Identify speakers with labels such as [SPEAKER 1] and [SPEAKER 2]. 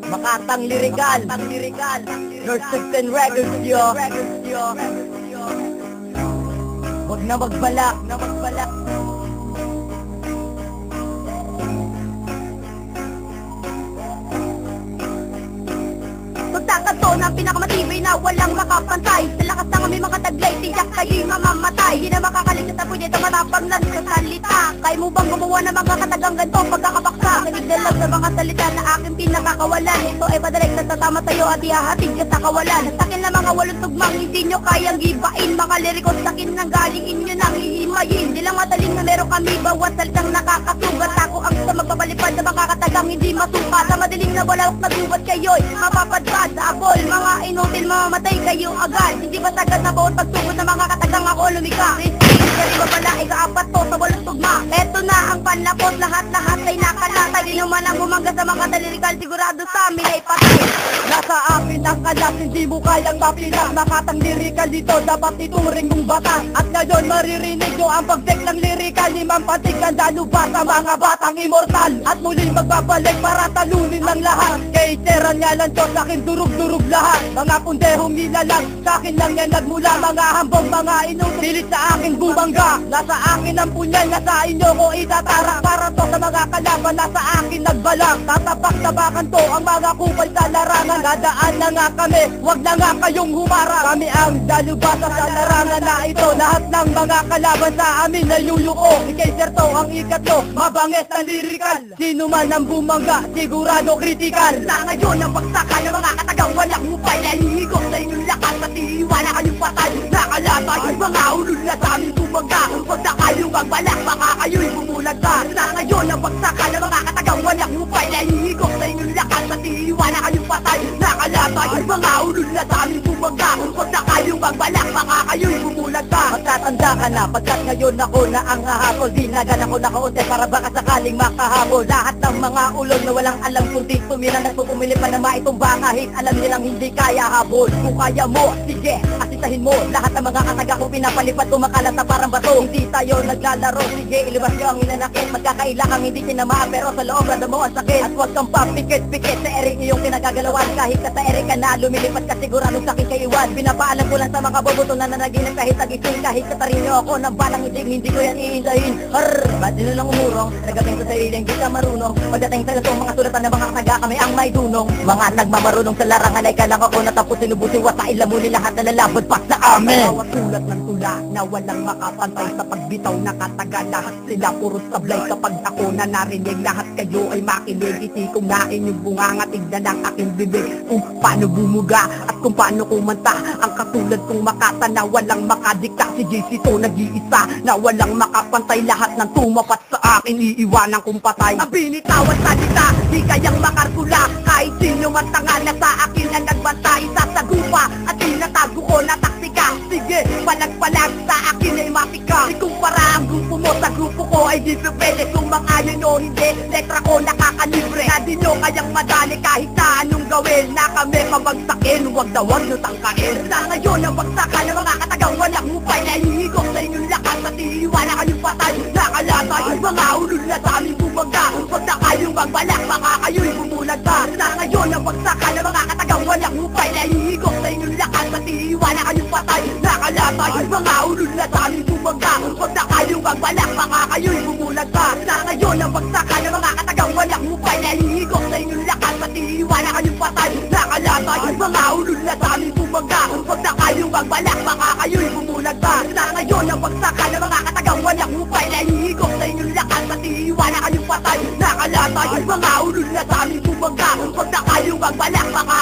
[SPEAKER 1] Makatang Lirikal, North 16 Records, yo. Huwag na magbalak. Pagkakato ng pinakamatibay na walang makapantay. Sa lakas ng aming mga taglay, tiyak kayo'y mamamatay. Di na makakaligtas na punit ang matapang nagsasalita. Kaya mo bang gumawa ng mga katagang ganito pagkakabaksa? Nalig na lang sa mga salita na aking pinakakawalan. Ito ay padirek na tatama sa'yo at ihahatid ka sa kawalan. Sa akin na mga walong tugmang hindi nyo kayang gibain. Mga lirikos sa akin nang galing inyo nang hihimayin. Di lang madaling na meron kami bawat salitang nakakasugat. Ako ang sa magpapalipad na makakatagang hindi masuka. Sa madaling na walawak na gubat kayo'y mapapadpad sa abol. Mga inutil mamamatay kayo agad. Hindi ba sagad na bawat pagsugod na mga katagang ako lumika. Kasi ba pala ikaapat to sa walong tugma. Eto na ang panlapot, lahat-lahat ay nakalatay. Di naman ang bumangga sa mga talirikal, sigurado sa amin ay patay. Nasa akin ang kalas, hindi mo kayang mapilas. Makatang lirikal dito, dapat ituring mong batas. At ngayon maririnig nyo ang pagsek ng lirikal. Limang patig ang daluba sa mga batang immortal. At muling magbabalik para talunin ng lahat. Kay Teran nga lang to, sa'kin durug-durug lahat. Mga pundehong nilalang, sa'kin lang yan nagmula. Mga hambong, mga inupilit sa aking bumangga. Nasa akin ang punyal, nasa inyo ko itatara. Para to sa mga kalaban, nasa akin nagbalang. Tatapak-tabakan to ang mga kupal sa larangan. Dadaan na nga kami, wag na nga kayong humara. Kami ang dalubasa sa larangan na ito. Lahat ng mga kalaban sa amin na yuyuko. Ikay Serto ang ikatlo, mabangis na lirikal. Sino man ang bumangga, sigurado kritikal. Sa ngayon ang pagsaka ng mga katagang walang hupay. Nahihigop sa inyong lakas at iiwala kayong patay. Nakalatay yung mga ulul na sa aming bumangga. Huwag na kayong magbalak, baka kayo'y bumulag ka. Sa ngayon ang pagsaka ng mga katagang walang hupay. Nahihigop sa inyong lakas at iiwala kayong patay. Nakalatay yung mga ulul na sa aming bumangga. Huwag na kayong magbalak, baka kayo'y bumulag ka. Magtatanda ka na, pagkat ngayon ako na ang hahabol. Dinagan ako nakaunti para baka sakaling makahabol. Lahat ng mga ulol na walang alam kundi tumira. Nagpupumili pa na maitumba kahit alam nilang hindi kaya habol. Kung kaya mo, sige, asitahin mo. Lahat ng mga kataga ko pinapalipad, kumakalat na parang bato. Hindi tayo naglalaro, sige, ilabas nyo ang inanakit. Magkakaila kang hindi tinamaan, pero sa loob rada mo ang sakit. At huwag kang papikit-pikit sa ering iyong kinagagalawan. Kahit ka sa ering ka na, lumilipat ka sigurado sa akin kaiwan. Pinapaalam ko lang sa mga boboto na nanaginip kahit nagising. Kahit katarin nyo ako ng balang hindi ko yan iindahin. Ba't din lang umurong? Nagapin ko sarili, hindi ka marunong. Pagdating sa itong mga sulatan ng mga kataga, kami ang may dunong. Mga nagmamarunong sa larangan ay kalang ako natapos sinubusin. Wasay lamunin lahat na lalabot pa sa amin. Bawat sulat ng tula na walang makapantay sa pagbitaw na kataga. Lahat sila puro sablay kapag ako na narinig. Lahat kayo ay makinig, iti kong nain yung bunganga. Tignan ang aking bibig kung paano bumuga at kung paano kumanta. Ang katulad kong Makata na walang makadikta. Si JC to nag-iisa na walang makapantay. Lahat ng tumapat sa akin iiwanan kong patay. Ang binitawan salita, di kayang makarkula. Kahit sino man tanga na sa akin na nagbantay. Sasagupa at tinatago ko na taksika. Sige, palag-palag sa akin ay mapika. Ikumpara ang grupo mo sa grupo ko ay di pwede. Kung mangayon o hindi, letra ko nakakalibre. Na di nyo kayang madali kahit na anong gawin. Na kami pabagsakin, huwag na huwag nyo tangkain. Sa ngayon ang bagsakan ng mga katagang walang hupay. Nahihigop sa inyong lakas at iiwala kayong patay. Nakalatay yung mga ulul na sa aming bumangga. Huwag na kayong magbalak, baka kayo'y bumulag pa. Sa ngayon ang bagsakan ng mga katagang walang hupay. Nahihigop sa inyong lakas at iiwala kayong patay. Nakalatay yung mga ulul na sa aming bumangga. Huwag na kayong magbalak, baka kayo'y bumulag pa. Sa ngayon ang bagsakan ng mga katagang walang hupay. Nahihigop sa inyong lakas at iiwala kayong patay. Nakalatay yung mga ulul na sa aming bumangga. Huwag na kayong magbalak, baka kayo'y bumulag pa. Sa ngayon ang bagsakan ng mga katagang walang hupay. Nahihigop sa inyong lakas at iiwala kayong patay. Nakalatay yung mga ulul na sa aming bumangga. Huwag na kayong magbalak, baka